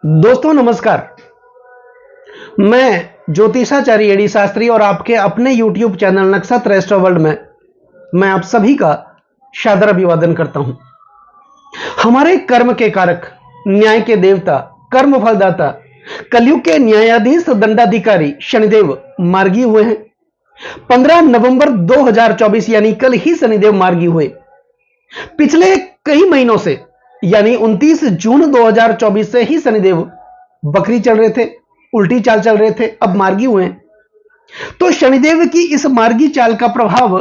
दोस्तों नमस्कार। मैं ज्योतिषाचार्य एडी शास्त्री और आपके अपने YouTube चैनल नक्षत्र एस्ट्रो वर्ल्ड में मैं आप सभी का सादर अभिवादन करता हूं। हमारे कर्म के कारक, न्याय के देवता, कर्म फलदाता, कलयुग के न्यायाधीश दंडाधिकारी शनिदेव मार्गी हुए हैं। 15 नवंबर 2024 यानी कल ही शनिदेव मार्गी हुए। पिछले कई महीनों से यानी 29 जून 2024 से ही शनिदेव बकरी चल रहे थे, उल्टी चाल चल रहे थे, अब मार्गी हुए हैं। तो शनिदेव की इस मार्गी चाल का प्रभाव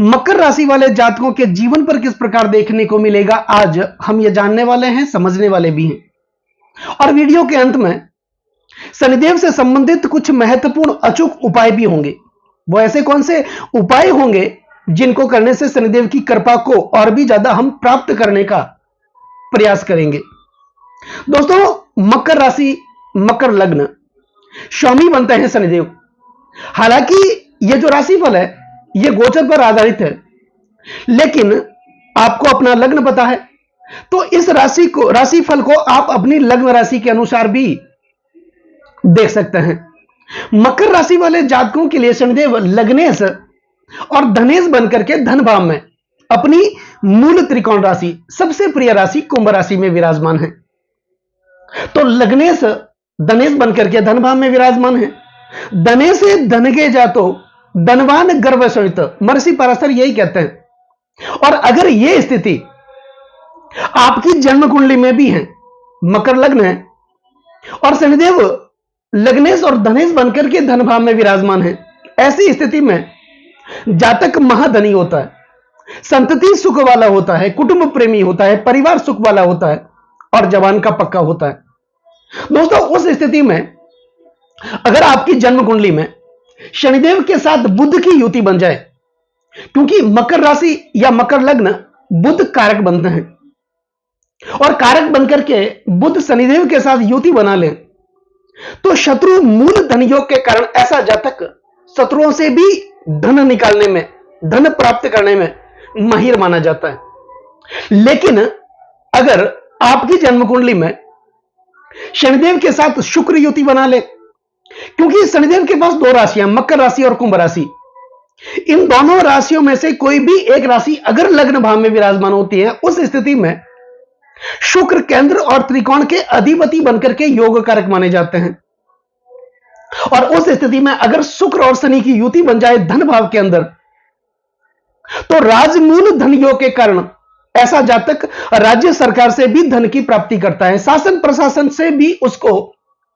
मकर राशि वाले जातकों के जीवन पर किस प्रकार देखने को मिलेगा, आज हम ये जानने वाले हैं, समझने वाले भी हैं। और वीडियो के अंत में शनिदेव से संबंधित कुछ महत्वपूर्ण अचूक उपाय भी होंगे। वो ऐसे कौन से उपाय होंगे जिनको करने से शनिदेव की कृपा को और भी ज्यादा हम प्राप्त करने का प्रयास करेंगे। दोस्तों, मकर राशि, मकर लग्न, स्वामी बनते हैं शनिदेव। हालांकि यह जो राशिफल है यह गोचर पर आधारित है, लेकिन आपको अपना लग्न पता है तो इस राशिफल को आप अपनी लग्न राशि के अनुसार भी देख सकते हैं। मकर राशि वाले जातकों के लिए शनिदेव लग्नेश और धनेश बनकर के धन भाव में अपनी मूल त्रिकोण राशि, सबसे प्रिय राशि कुंभ राशि में विराजमान है। तो लग्नेश धनेश बनकर के धन भाव में विराजमान है। धने से धन के जातो धनवान गर्भ सहित, महर्षि पराशर यही कहते हैं। और अगर यह स्थिति आपकी जन्म कुंडली में भी है, मकर लग्न है और शनिदेव लग्नेश और धनेश बनकर के धन भाव में विराजमान है, ऐसी स्थिति में जातक महाधनी होता है, संतति सुख वाला होता है, कुटुंब प्रेमी होता है, परिवार सुख वाला होता है और जवान का पक्का होता है। दोस्तों, उस स्थिति में अगर आपकी जन्म कुंडली में शनिदेव के साथ बुध की युति बन जाए, क्योंकि मकर राशि या मकर लग्न बुध कारक बनते हैं और कारक बनकर के बुध शनिदेव के साथ युति बना ले तो शत्रु मूल धन योग के कारण ऐसा जातक शत्रुओं से भी धन निकालने में, धन प्राप्त करने में माहिर माना जाता है। लेकिन अगर आपकी जन्म कुंडली में शनिदेव के साथ शुक्र युति बना ले, क्योंकि शनिदेव के पास दो राशियां, मकर राशि और कुंभ राशि, इन दोनों राशियों में से कोई भी एक राशि अगर लग्न भाव में विराजमान होती है, उस स्थिति में शुक्र केंद्र और त्रिकोण के अधिपति बनकर के योग कारक माने जाते हैं। और उस स्थिति में अगर शुक्र और शनि की युति बन जाए धन भाव के अंदर, तो राजमूल धन योग के कारण ऐसा जातक राज्य सरकार से भी धन की प्राप्ति करता है, शासन प्रशासन से भी उसको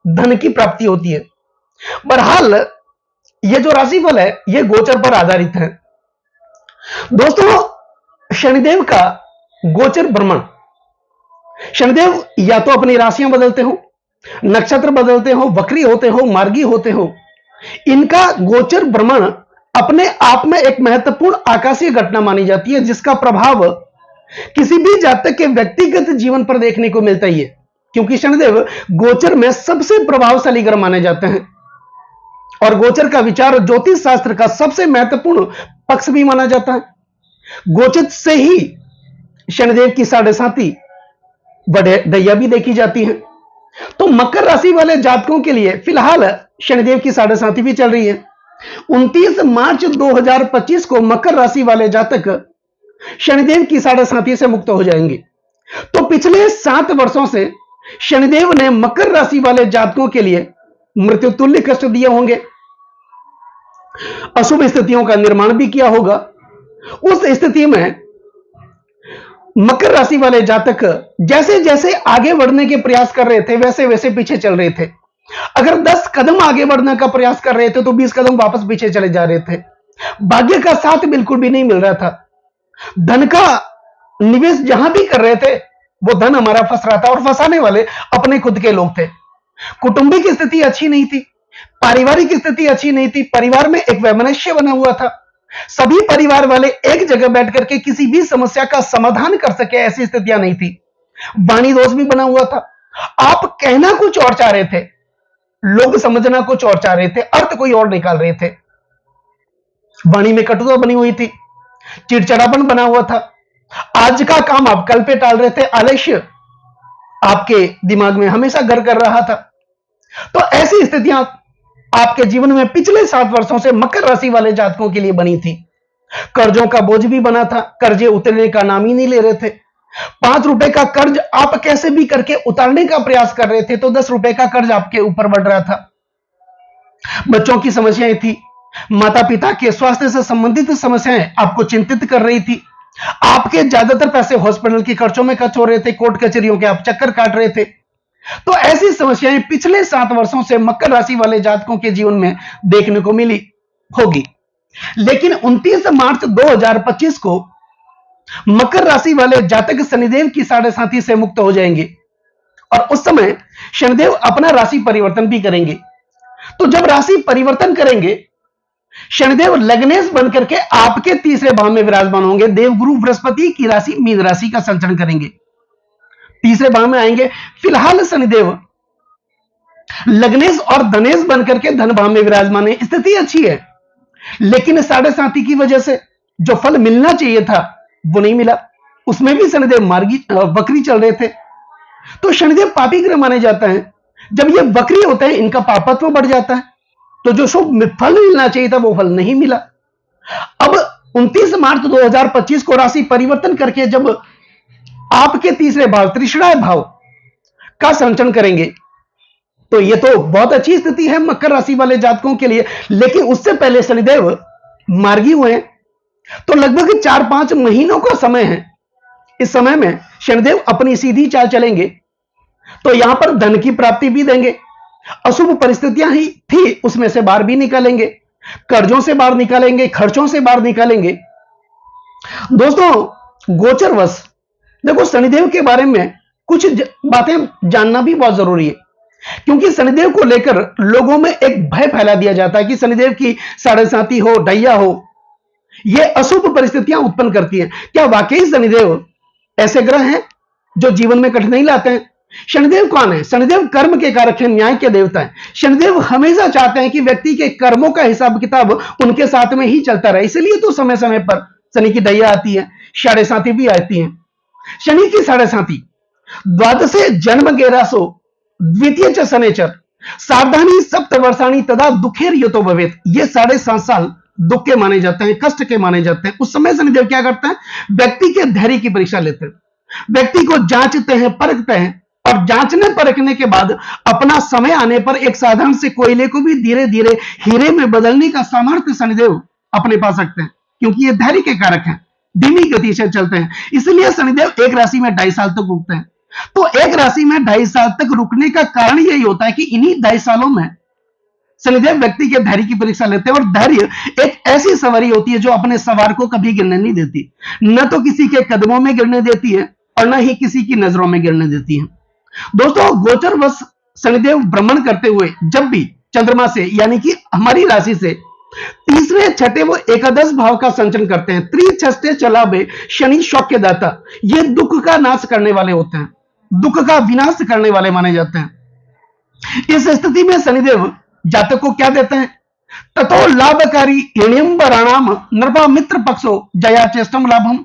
धन की प्राप्ति होती है। बहरहाल यह जो राशिफल है यह गोचर पर आधारित है। दोस्तों, शनिदेव का गोचर भ्रमण, शनिदेव या तो अपनी राशियां बदलते हो, नक्षत्र बदलते हो, वक्री होते हो, मार्गी होते हो, इनका गोचर भ्रमण अपने आप में एक महत्वपूर्ण आकाशीय घटना मानी जाती है, जिसका प्रभाव किसी भी जातक के व्यक्तिगत जीवन पर देखने को मिलता ही है, क्योंकि शनिदेव गोचर में सबसे प्रभावशाली ग्रह माने जाते हैं और गोचर का विचार ज्योतिष शास्त्र का सबसे महत्वपूर्ण पक्ष भी माना जाता है। गोचर से ही शनिदेव की साढ़े साती दैया भी देखी जाती है। तो मकर राशि वाले जातकों के लिए फिलहाल शनिदेव की साढ़े साती भी चल रही है। 29 मार्च 2025 को मकर राशि वाले जातक शनिदेव की साढ़े साती से मुक्त हो जाएंगे। तो पिछले 7 वर्षों से शनिदेव ने मकर राशि वाले जातकों के लिए मृत्यु तुल्य कष्ट दिए होंगे, अशुभ स्थितियों का निर्माण भी किया होगा। उस स्थिति में मकर राशि वाले जातक जैसे जैसे आगे बढ़ने के प्रयास कर रहे थे, वैसे वैसे पीछे चल रहे थे। अगर 10 कदम आगे बढ़ने का प्रयास कर रहे थे तो 20 कदम वापस पीछे चले जा रहे थे। भाग्य का साथ बिल्कुल भी नहीं मिल रहा था। धन का निवेश जहां भी कर रहे थे वो धन हमारा फंस रहा था और फंसाने वाले अपने खुद के लोग थे। कुटुंबिक स्थिति अच्छी नहीं थी, पारिवारिक स्थिति अच्छी नहीं थी, परिवार में एक वैमनस्य बना हुआ था। सभी परिवार वाले एक जगह बैठ करके किसी भी समस्या का समाधान कर सके ऐसी स्थितियां नहीं थी। वाणी दोष भी बना हुआ था। आप कहना कुछ और चाह रहे थे, लोग समझना कुछ और चाह रहे थे, अर्थ कोई और निकाल रहे थे। वाणी में कटुता बनी हुई थी, चिड़चिड़ापन बना हुआ था। आज का काम आप कल पे टाल रहे थे, आलस्य आपके दिमाग में हमेशा घर कर रहा था। तो ऐसी स्थितियां आपके जीवन में पिछले 7 वर्षों से मकर राशि वाले जातकों के लिए बनी थी। कर्जों का बोझ भी बना था, कर्जे उतरने का नाम ही नहीं ले रहे थे। 5 रुपए का कर्ज आप कैसे भी करके उतारने का प्रयास कर रहे थे तो 10 रुपए का कर्ज आपके ऊपर बढ़ रहा था। बच्चों की समस्याएं थी, माता पिता के स्वास्थ्य से संबंधित समस्याएं आपको चिंतित कर रही थी। आपके ज्यादातर पैसे हॉस्पिटल के खर्चों में खर्च हो रहे थे, कोर्ट कचहरियों के आप चक्कर काट रहे थे। तो ऐसी समस्याएं पिछले 7 वर्षों से मकर राशि वाले जातकों के जीवन में देखने को मिली होगी। लेकिन 29 मार्च 2025 को मकर राशि वाले जातक शनिदेव की साढ़े साथी से मुक्त हो जाएंगे और उस समय शनिदेव अपना राशि परिवर्तन भी करेंगे। तो जब राशि परिवर्तन करेंगे, शनिदेव लग्नेश बनकर के आपके तीसरे भाव में विराजमान होंगे। देवगुरु बृहस्पति की राशि मीन राशि का संचरण करेंगे, तीसरे भाव में आएंगे। फिलहाल शनिदेव लग्नेश और धनेश बनकर के धन भाव में विराजमान है। स्थिति अच्छी है, लेकिन साढ़े साथी की वजह से जो फल मिलना चाहिए था वो नहीं मिला। उसमें भी शनिदेव मार्गी वक्री चल रहे थे। तो शनिदेव पापी ग्रह माने जाते हैं। जब ये वक्री होते हैं, इनका पापत्व बढ़ जाता है, तो जो शुभ फल मिलना चाहिए था वो फल नहीं मिला। अब 29 मार्च 2025 को राशि परिवर्तन करके जब आपके तीसरे भाव त्रिषणाय भाव का संचरण करेंगे, तो ये तो बहुत अच्छी स्थिति है मकर राशि वाले जातकों के लिए। लेकिन उससे पहले शनिदेव मार्गी हुए हैं, तो लगभग 4-5 महीनों का समय है। इस समय में शनिदेव अपनी सीधी चाल चलेंगे, तो यहां पर धन की प्राप्ति भी देंगे। अशुभ परिस्थितियां ही थी उसमें से बाहर भी निकालेंगे, कर्जों से बाहर निकालेंगे, खर्चों से बाहर निकालेंगे। दोस्तों, गोचरवश देखो, शनिदेव के बारे में कुछ बातें जानना भी बहुत जरूरी है, क्योंकि शनिदेव को लेकर लोगों में एक भय फैला दिया जाता है कि शनिदेव की साढ़े साथी हो, ढैया हो, यह अशुभ परिस्थितियां उत्पन्न करती हैं। क्या वाकई शनिदेव ऐसे ग्रह हैं जो जीवन में कठिनाई लाते हैं? शनिदेव कौन है? शनिदेव कर्म के कारक हैं, न्याय के देवता हैं। शनिदेव हमेशा चाहते हैं कि व्यक्ति के कर्मों का हिसाब किताब उनके साथ में ही चलता रहे। इसलिए तो समय समय पर शनि की दैया आती है, साढ़े साथी भी आती हैं। शनि की साढ़े साथी द्वादशे जन्म गेरासो द्वितीय च शनिचर सावधानी सप्तवर्षाणी तदा दुखेर युतो भवेत। ये 7.5 साल दुख के माने जाते हैं, कष्ट के माने जाते हैं। उस समय शनिदेव क्या करते हैं? व्यक्ति के धैर्य की परीक्षा लेते हैं, व्यक्ति को जांचते हैं, परखते हैं, और जांचने परखने के बाद अपना समय आने पर एक साधारण से कोयले को भी धीरे धीरे हीरे में बदलने का सामर्थ्य शनिदेव अपने पास रखते हैं, क्योंकि ये धैर्य के कारक हैं, धीमी गति से चलते हैं। इसलिए शनिदेव एक राशि में 2.5 साल तक रुकते हैं। तो एक राशि में 2.5 साल तक रुकने का कारण यही होता है कि इन्हीं 2.5 सालों में शनिदेव व्यक्ति के धैर्य की परीक्षा लेते हैं। और धैर्य एक ऐसी सवारी होती है जो अपने सवार को कभी गिरने नहीं देती, न तो किसी के कदमों में गिरने देती है और न ही किसी की नजरों में गिरने देती है। दोस्तों, गोचरवश शनिदेव भ्रमण करते हुए जब भी चंद्रमा से, यानी कि हमारी राशि से तीसरे, छठे व एकादश भाव का संचरण करते हैं। त्रिछष्टे चलावे शनि शौक्य दाता, ये दुख का नाश करने वाले होते हैं, दुख का विनाश करने वाले माने जाते हैं। इस स्थिति में शनिदेव जातक को क्या देते हैं? ततो लाभकारी हिण्यंबराणाम नृपा मित्र पक्षो जया चेष्टम लाभम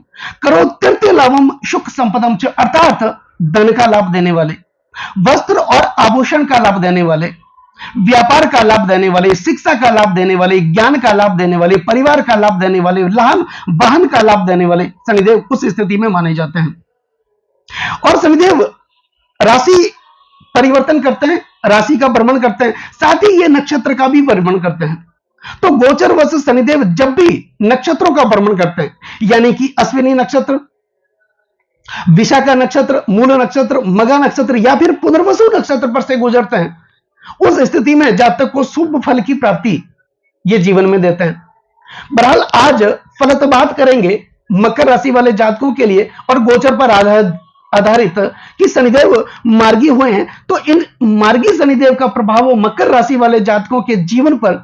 करो तृतीय लाभम सुख संपदम च, अर्थात धन का लाभ देने वाले, वस्त्र और आभूषण का लाभ देने वाले, व्यापार का लाभ देने वाले, शिक्षा का लाभ देने वाले, ज्ञान का लाभ देने वाले, परिवार का लाभ देने वाले, लाभ वाहन का लाभ देने वाले शनिदेव उस स्थिति में माने जाते हैं। और शनिदेव राशि परिवर्तन करते हैं, राशि का भ्रमण करते हैं, साथ ही ये नक्षत्र का भी भ्रमण करते हैं। तो गोचरवश शनिदेव जब भी नक्षत्रों का भ्रमण करते हैं, यानी कि अश्विनी नक्षत्र, विशाखा नक्षत्र, मूल नक्षत्र, मघा नक्षत्र या फिर पुनर्वसु नक्षत्र पर से गुजरते हैं, उस स्थिति में जातक को शुभ फल की प्राप्ति ये जीवन में देते हैं। बहरहाल आज फलत बात करेंगे मकर राशि वाले जातकों के लिए और गोचर पर आधारित कि शनिदेव मार्गी हुए हैं, तो इन मार्गी शनिदेव का प्रभाव मकर राशि वाले जातकों के जीवन पर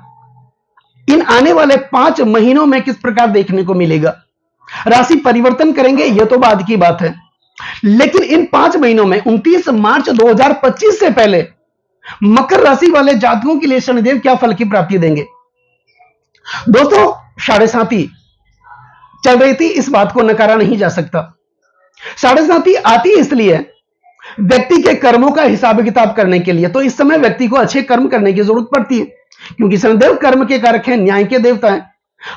इन आने वाले 5 महीनों में किस प्रकार देखने को मिलेगा। राशि परिवर्तन करेंगे, यह तो बाद की बात है, लेकिन इन 5 महीनों में 29 मार्च 2025 से पहले मकर राशि वाले जातकों के लिए शनिदेव क्या फल की प्राप्ति देंगे। दोस्तों, साढ़े साथी चल रही थी, इस बात को नकारा नहीं जा सकता। साढ़े साथी आती इसलिए व्यक्ति के कर्मों का हिसाब किताब करने के लिए। तो इस समय व्यक्ति को अच्छे कर्म करने की जरूरत पड़ती है, क्योंकि शनिदेव कर्म के कारक हैं, न्याय के देवता हैं।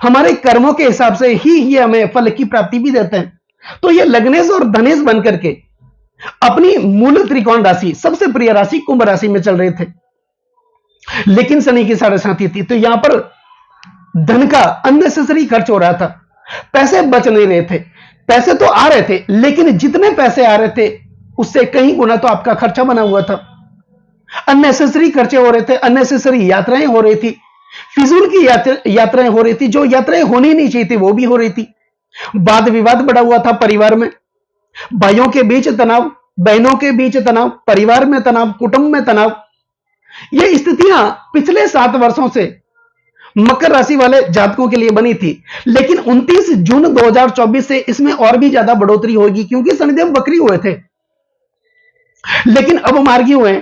हमारे कर्मों के हिसाब से ही ये हमें फल की प्राप्ति भी देते हैं। तो ये लग्नेश और धनेश बन करके अपनी मूल त्रिकोण राशि, सबसे प्रिय राशि कुंभ राशि में चल रहे थे, लेकिन शनि की साढ़े साथी थी। तो यहां पर धन का अननेसेसरी खर्च हो रहा था, पैसे बच नहीं रहे थे। पैसे तो आ रहे थे, लेकिन जितने पैसे आ रहे थे उससे कहीं गुना तो आपका खर्चा बना हुआ था। अननेसेसरी खर्चे हो रहे थे, अननेसेसरी यात्राएं हो रही थी, फिजूल की यात्राएं हो रही थी, जो यात्राएं होनी नहीं चाहिए थी वो भी हो रही थी। वाद विवाद बढ़ा हुआ था परिवार में, भाइयों के बीच तनाव, बहनों के बीच तनाव, परिवार में तनाव, कुटुंब में तनाव। ये स्थितियां पिछले 7 वर्षों से मकर राशि वाले जातकों के लिए बनी थी, लेकिन 29 जून 2024 से इसमें और भी ज्यादा बढ़ोतरी होगी, क्योंकि शनिदेव वक्री हुए थे लेकिन अब मार्गी हुए हैं।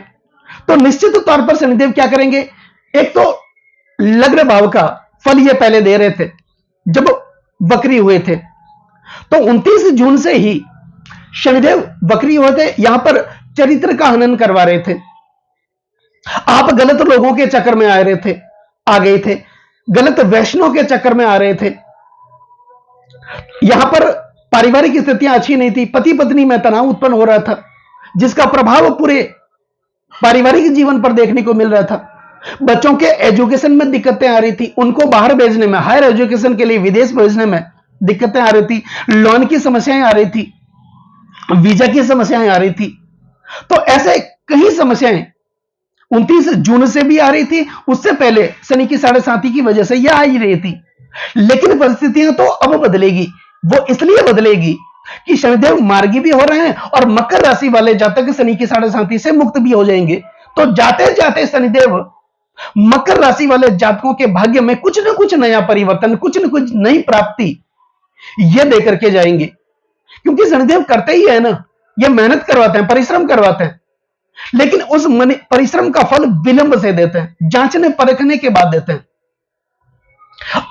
तो निश्चित तौर पर शनिदेव क्या करेंगे, एक तो लग्न भाव का फल ये पहले दे रहे थे जब वक्री हुए थे। तो 29 जून से ही शनिदेव वक्री हुए थे, यहां पर चरित्र का हनन करवा रहे थे। आप गलत लोगों के चक्कर में आ गए थे, गलत वैष्णव के चक्कर में आ रहे थे। यहां पर पारिवारिक स्थितियां अच्छी नहीं थी, पति पत्नी में तनाव उत्पन्न हो रहा था, जिसका प्रभाव पूरे पारिवारिक जीवन पर देखने को मिल रहा था। बच्चों के एजुकेशन में दिक्कतें आ रही थी, उनको बाहर भेजने में, हायर एजुकेशन के लिए विदेश भेजने में दिक्कतें आ रही थी, लोन की समस्याएं आ रही थी, वीजा की समस्याएं आ रही थी। तो ऐसे कई समस्याएं 29 जून से भी आ रही थी, उससे पहले शनि की साढ़े साथी की वजह से यह आ ही रही थी। लेकिन परिस्थितियां तो अब बदलेगी, वो इसलिए बदलेगी कि शनिदेव मार्गी भी हो रहे हैं और मकर राशि वाले जातक शनि की साढ़े साथी से मुक्त भी हो जाएंगे। तो जाते जाते शनिदेव मकर राशि वाले जातकों के भाग्य में कुछ न कुछ नया परिवर्तन, कुछ न कुछ नई प्राप्ति ये देकर के जाएंगे, क्योंकि शनिदेव करते ही है ना, ये मेहनत करवाते हैं, परिश्रम करवाते हैं, लेकिन उस परिश्रम का फल विलंब से देते हैं, जांचने परखने के बाद देते हैं।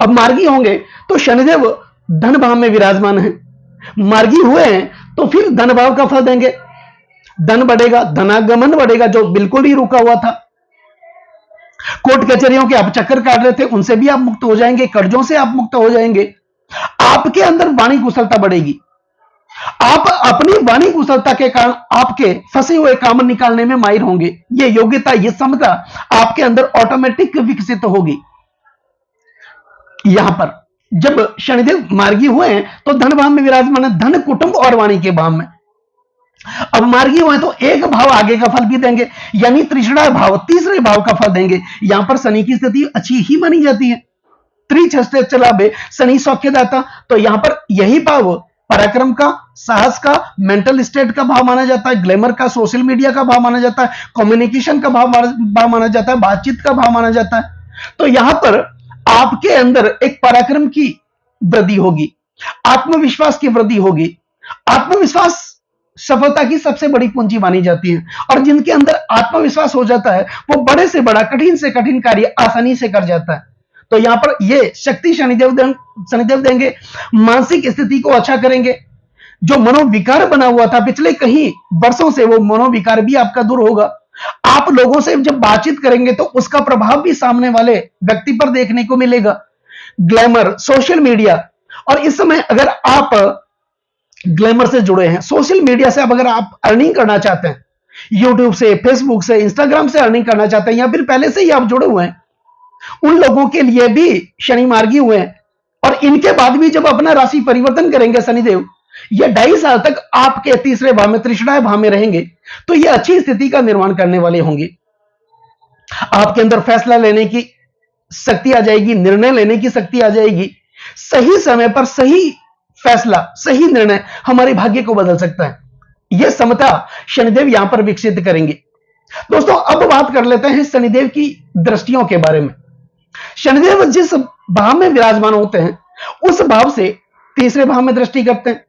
अब मार्गी होंगे तो शनिदेव धन भाव में विराजमान है, मार्गी हुए हैं तो फिर धन भाव का फल देंगे, धन बढ़ेगा, धनागमन बढ़ेगा जो बिल्कुल ही रुका हुआ था। कोर्ट कचहरियों के आप चक्कर काट रहे थे, उनसे भी आप मुक्त हो जाएंगे, कर्जों से आप मुक्त हो जाएंगे। आपके अंदर वाणी कुशलता बढ़ेगी, आप अपनी वाणी कुशलता के कारण आपके फंसे हुए काम निकालने में माहिर होंगे। ये योग्यता, ये क्षमता आपके अंदर ऑटोमेटिक विकसित होगी। यहां पर जब शनिदेव मार्गी हुए हैं तो धन भाव में विराजमान है, धन कुटुंब और वाणी के भाव में। अब मार्गी हुए तो एक भाव आगे का फल भी देंगे, यानी त्रिषणा भाव, तीसरे भाव का फल देंगे। यहां पर शनि की स्थिति अच्छी ही मानी जाती है, त्रिछष्टे चलाबे शनि सौख्यदाता। तो यहां पर यही भाव पराक्रम का, साहस का, मेंटल स्टेट का भाव माना जाता है, ग्लैमर का, सोशल मीडिया का भाव माना जाता है, कम्युनिकेशन का भाव माना जाता है, बातचीत का भाव माना जाता है। तो यहां पर आपके अंदर एक पराक्रम की वृद्धि होगी, आत्मविश्वास की वृद्धि होगी। आत्मविश्वास सफलता की सबसे बड़ी पूंजी मानी जाती है, और जिनके अंदर आत्मविश्वास हो जाता है वो बड़े से बड़ा, कठिन से कठिन कार्य आसानी से कर जाता है। तो यहां पर ये शक्ति शनिदेव देंगे, मानसिक स्थिति को अच्छा करेंगे। जो मनोविकार बना हुआ था पिछले कई वर्षों से, वो मनोविकार भी आपका दूर होगा। आप लोगों से जब बातचीत करेंगे तो उसका प्रभाव भी सामने वाले व्यक्ति पर देखने को मिलेगा। ग्लैमर, सोशल मीडिया, और इस समय अगर आप ग्लैमर से जुड़े हैं, सोशल मीडिया से अब अगर आप अर्निंग करना चाहते हैं, यूट्यूब से, फेसबुक से, इंस्टाग्राम से अर्निंग करना चाहते हैं, या फिर पहले से ही आप जुड़े हुए हैं, उन लोगों के लिए भी शनि मार्गी हुए हैं। और इनके बाद भी जब अपना राशि परिवर्तन करेंगे शनिदेव, ये 2.5 साल तक आपके तीसरे भाव में, त्रिषणाय भाव में रहेंगे, तो ये अच्छी स्थिति का निर्माण करने वाले होंगे। आपके अंदर फैसला लेने की शक्ति आ जाएगी, निर्णय लेने की शक्ति आ जाएगी। सही समय पर सही फैसला, सही निर्णय हमारे भाग्य को बदल सकता है। यह समता शनिदेव यहां पर विकसित करेंगे। दोस्तों, अब बात कर लेते हैं शनिदेव की दृष्टियों के बारे में। शनिदेव जिस भाव में विराजमान होते हैं उस भाव से तीसरे भाव में दृष्टि करते हैं,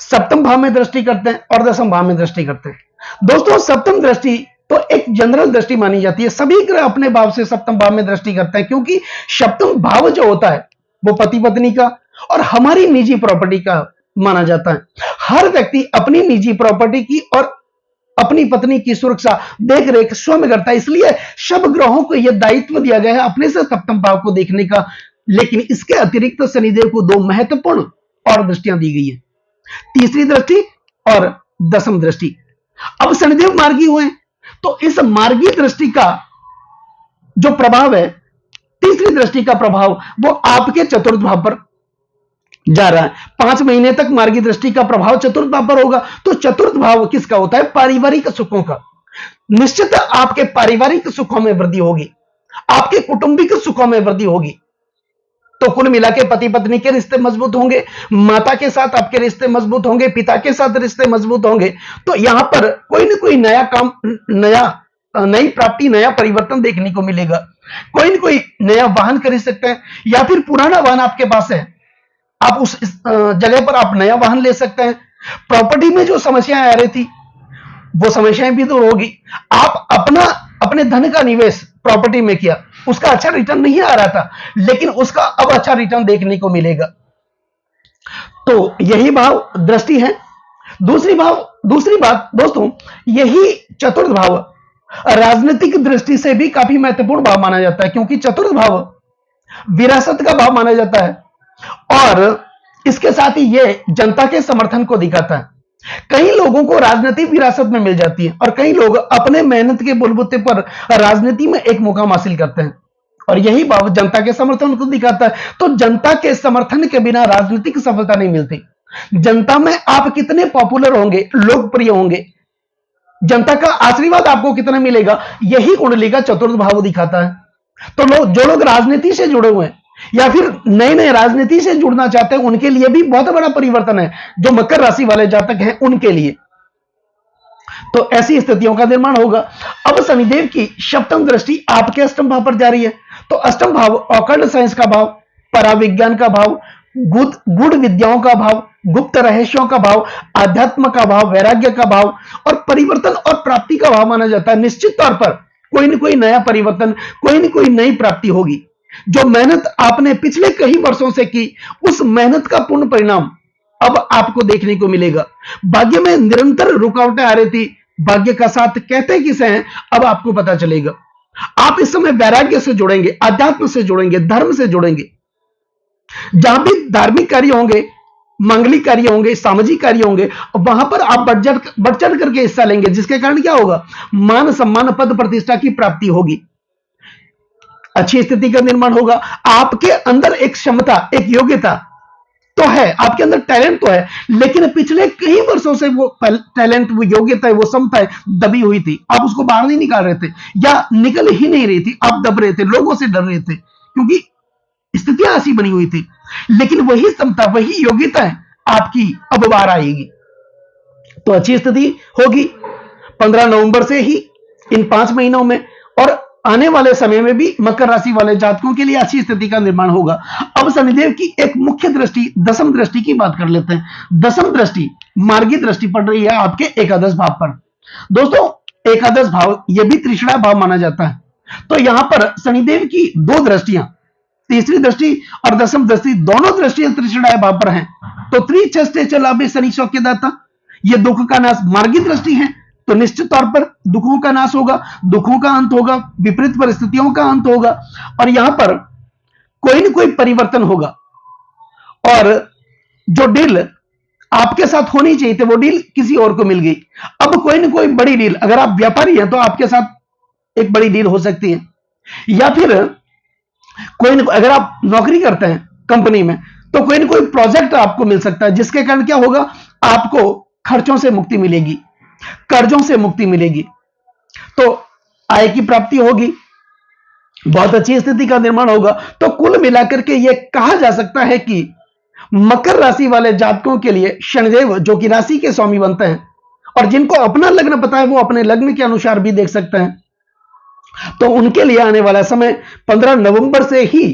सप्तम भाव में दृष्टि करते हैं और दसम भाव में दृष्टि करते हैं। दोस्तों, सप्तम दृष्टि तो एक जनरल दृष्टि मानी जाती है, सभी ग्रह अपने भाव से सप्तम भाव में दृष्टि करते हैं, क्योंकि सप्तम भाव जो होता है वो पति पत्नी का और हमारी निजी प्रॉपर्टी का माना जाता है। हर व्यक्ति अपनी निजी प्रॉपर्टी की और अपनी पत्नी की सुरक्षा देख रेख स्वयं करता है। इसलिए सब ग्रहों को यह दायित्व दिया गया है अपने से सप्तम भाव को देखने का। लेकिन इसके अतिरिक्त तो शनिदेव को दो महत्वपूर्ण और दृष्टियां दी गई है, तीसरी दृष्टि और दसम दृष्टि। अब शनिदेव मार्गी हुए तो इस मार्गी दृष्टि का जो प्रभाव है, तीसरी दृष्टि का प्रभाव, वो आपके चतुर्थ भाव पर जा रहा है। 5 महीने तक मार्गी दृष्टि का प्रभाव चतुर्थ भाव पर होगा। तो चतुर्थ भाव किसका होता है? पारिवारिक सुखों का। निश्चित आपके पारिवारिक सुखों में वृद्धि होगी, आपके कौटुंबिक सुखों में वृद्धि होगी। तो कुल मिला के पति पत्नी के रिश्ते मजबूत होंगे, माता के साथ आपके रिश्ते मजबूत होंगे, पिता के साथ रिश्ते मजबूत होंगे। तो यहां पर कोई ना कोई नया काम, नई प्राप्ति, नया परिवर्तन देखने को मिलेगा। कोई ना कोई नया वाहन खरीद सकते हैं, या फिर पुराना वाहन आपके पास है, आप उस जगह पर आप नया वाहन ले सकते हैं। प्रॉपर्टी में जो समस्याएं आ रही थी वो समस्याएं भी दूर होगी। आप अपने धन का निवेश प्रॉपर्टी में किया, उसका अच्छा रिटर्न नहीं आ रहा था, लेकिन उसका अब अच्छा रिटर्न देखने को मिलेगा। तो यही भाव दृष्टि है। दूसरी बात दोस्तों, यही चतुर्थ भाव राजनीतिक दृष्टि से भी काफी महत्वपूर्ण भाव माना जाता है, क्योंकि चतुर्थ भाव विरासत का भाव माना जाता है और इसके साथ ही यह जनता के समर्थन को दिखाता है। कई लोगों को राजनीति विरासत में मिल जाती है और कई लोग अपने मेहनत के बलबूते पर राजनीति में एक मुकाम हासिल करते हैं, और यही भाव जनता के समर्थन को दिखाता है। तो जनता के समर्थन के बिना राजनीतिक सफलता नहीं मिलती। जनता में आप कितने पॉपुलर होंगे, लोकप्रिय होंगे, जनता का आशीर्वाद आपको कितना मिलेगा, यही कुंडली का चतुर्थ भाव दिखाता है। तो जो लोग राजनीति से जुड़े हुए हैं या फिर नए राजनीति से जुड़ना चाहते हैं, उनके लिए भी बहुत बड़ा परिवर्तन है। जो मकर राशि वाले जातक हैं उनके लिए तो ऐसी स्थितियों का निर्माण होगा। अब शनिदेव की सप्तम दृष्टि आपके अष्टम भाव पर जा रही है। तो अष्टम भाव ऑकल्ट साइंस का भाव, पराविज्ञान का भाव, गुड़ विद्याओं का भाव, गुप्त रहस्यों का भाव, आध्यात्म का भाव, वैराग्य का भाव और परिवर्तन और प्राप्ति का भाव माना जाता है। निश्चित तौर पर कोई ना कोई नया परिवर्तन, कोई ना कोई नई प्राप्ति होगी। जो मेहनत आपने पिछले कई वर्षों से की, उस मेहनत का पूर्ण परिणाम अब आपको देखने को मिलेगा। भाग्य में निरंतर रुकावटें आ रही थी, भाग्य का साथ कहते किसे हैं, अब आपको पता चलेगा। आप इस समय वैराग्य से जुड़ेंगे, अध्यात्म से जुड़ेंगे, धर्म से जुड़ेंगे। जहां भी धार्मिक कार्य होंगे, मांगलिक कार्य होंगे, सामाजिक कार्य होंगे, वहां पर आप बढ़ चढ़ करके हिस्सा लेंगे, जिसके कारण क्या होगा? मान सम्मान, पद प्रतिष्ठा की प्राप्ति होगी, अच्छी स्थिति का निर्माण होगा। आपके अंदर एक क्षमता, एक योग्यता तो है, आपके अंदर टैलेंट तो है, लेकिन पिछले कई वर्षों से वो टैलेंट, वो योग्यता है, वो क्षमता है, दबी हुई थी। आप उसको बाहर नहीं निकाल रहे थे या निकल ही नहीं रही थी, आप दब रहे थे, लोगों से डर रहे थे, क्योंकि स्थितियां ऐसी बनी हुई थी। लेकिन वही क्षमता, वही योग्यता है आपकी अब बाहर आएगी। तो अच्छी स्थिति होगी 15 नवंबर से ही, इन 5 महीनों में, और आने वाले समय में भी मकर राशि वाले जातकों के लिए अच्छी स्थिति का निर्माण होगा। अब शनिदेव की एक मुख्य दृष्टि, दसम दृष्टि की बात कर लेते हैं। दसम दृष्टि मार्गी दृष्टि पड़ रही है आपके एकादश भाव पर। दोस्तों, एकादश भाव यह भी त्रिषणा भाव माना जाता है। तो यहां पर शनिदेव की दो दृष्टियां, तीसरी दृष्टि और दसम दृष्टि, दोनों दृष्टियां त्रिषणा भाव पर हैं। तो त्रिचष्टे लाभे शनि सौख्यदाता, ये दुख का नाश मार्गी दृष्टि है, तो निश्चित तौर पर दुखों का नाश होगा, दुखों का अंत होगा, विपरीत परिस्थितियों का अंत होगा, और यहां पर कोई ना कोई परिवर्तन होगा। और जो डील आपके साथ होनी चाहिए थी, वो डील किसी और को मिल गई। अब कोई ना कोई बड़ी डील, अगर आप व्यापारी हैं तो आपके साथ एक बड़ी डील हो सकती है, या फिर कोई ना, अगर आप नौकरी करते हैं कंपनी में, तो कोई ना कोई प्रोजेक्ट आपको मिल सकता है, जिसके कारण क्या होगा? आपको खर्चों से मुक्ति मिलेगी, कर्जों से मुक्ति मिलेगी, तो आय की प्राप्ति होगी, बहुत अच्छी स्थिति का निर्माण होगा। तो कुल मिलाकर के यह कहा जा सकता है कि मकर राशि वाले जातकों के लिए शनिदेव, जो कि राशि के स्वामी बनते हैं, और जिनको अपना लग्न पता है वो अपने लग्न के अनुसार भी देख सकते हैं, तो उनके लिए आने वाला समय 15 नवंबर से ही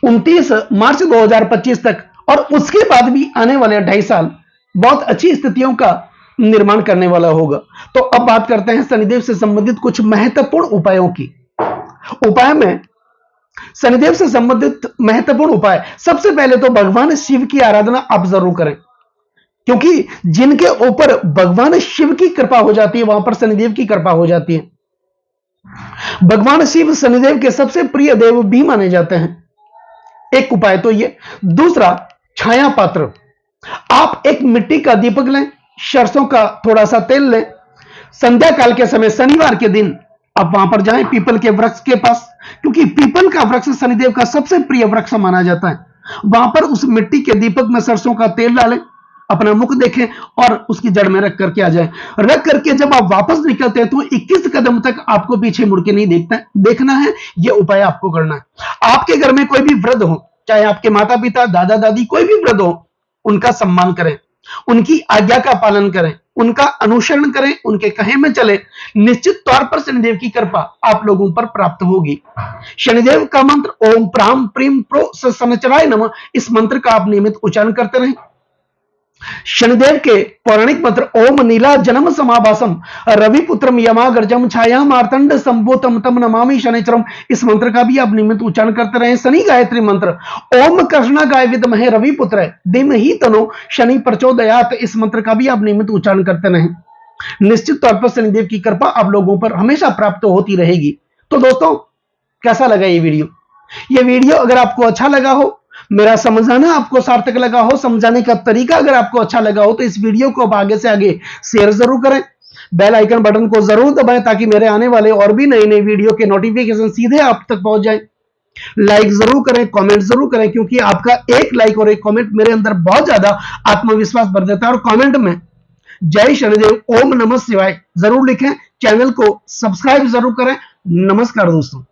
29 मार्च 2025 तक, और उसके बाद भी आने वाले 2.5 साल बहुत अच्छी स्थितियों का निर्माण करने वाला होगा। तो अब बात करते हैं शनिदेव से संबंधित कुछ महत्वपूर्ण उपायों की। उपाय में शनिदेव से संबंधित महत्वपूर्ण उपाय, सबसे पहले तो भगवान शिव की आराधना आप जरूर करें। क्योंकि जिनके ऊपर भगवान शिव की कृपा हो जाती है वहां पर शनिदेव की कृपा हो जाती है। भगवान शिव शनिदेव के सबसे प्रिय देव भी माने जाते हैं। एक उपाय तो ये। दूसरा, छाया पात्र। आप एक मिट्टी का दीपक लें, सरसों का थोड़ा सा तेल लें, संध्या काल के समय शनिवार के दिन आप वहां पर जाएं पीपल के वृक्ष के पास, क्योंकि पीपल का वृक्ष शनिदेव का सबसे प्रिय वृक्ष माना जाता है। वहां पर उस मिट्टी के दीपक में सरसों का तेल डालें, अपना मुख देखें और उसकी जड़ में रख करके आ जाए। रख करके जब आप वापस निकलते हैं तो 21 कदम तक आपको पीछे मुड़ के नहीं देखना है। यह उपाय आपको करना है। आपके घर में कोई भी वृद्ध हो, चाहे आपके माता पिता, दादा दादी, कोई भी वृद्ध हो, उनका सम्मान करें, उनकी आज्ञा का पालन करें, उनका अनुसरण करें, उनके कहे में चले। निश्चित तौर पर शनिदेव की कृपा आप लोगों पर प्राप्त होगी। शनिदेव का मंत्र ओम प्राम प्रीम प्रो शनिचराय नमः, इस मंत्र का आप नियमित उच्चारण करते रहें। शनिदेव के पौराणिक मंत्र ओम नीला जन्म समाभासम रविपुत्रम यमागर्जम छाया मार्तंड संभूतम तम नमामि शनिचरम, इस मंत्र का भी आप नियमित उच्चारण करते रहें। शनि गायत्री मंत्र ओम कृष्णागाय विद्महे रविपुत्र धीमहि तनो शनि प्रचोदयात, इस मंत्र का भी आप नियमित उच्चारण करते रहें। निश्चित तौर पर शनिदेव की कृपा आप लोगों पर हमेशा प्राप्त होती रहेगी। तो दोस्तों, कैसा लगा ये वीडियो? ये वीडियो अगर आपको अच्छा लगा हो, मेरा समझाना आपको सार्थक लगा हो, समझाने का तरीका अगर आपको अच्छा लगा हो, तो इस वीडियो को आप आगे से आगे शेयर जरूर करें। बेल आइकन बटन को जरूर दबाएं ताकि मेरे आने वाले और भी नई नई वीडियो के नोटिफिकेशन सीधे आप तक पहुंच जाए। लाइक जरूर करें, कमेंट जरूर करें, क्योंकि आपका एक लाइक और एक कमेंट मेरे अंदर बहुत ज्यादा आत्मविश्वास भर देता है। और कमेंट में जय शनिदेव, ओम नमः शिवाय जरूर लिखें। चैनल को सब्सक्राइब जरूर करें। नमस्कार दोस्तों।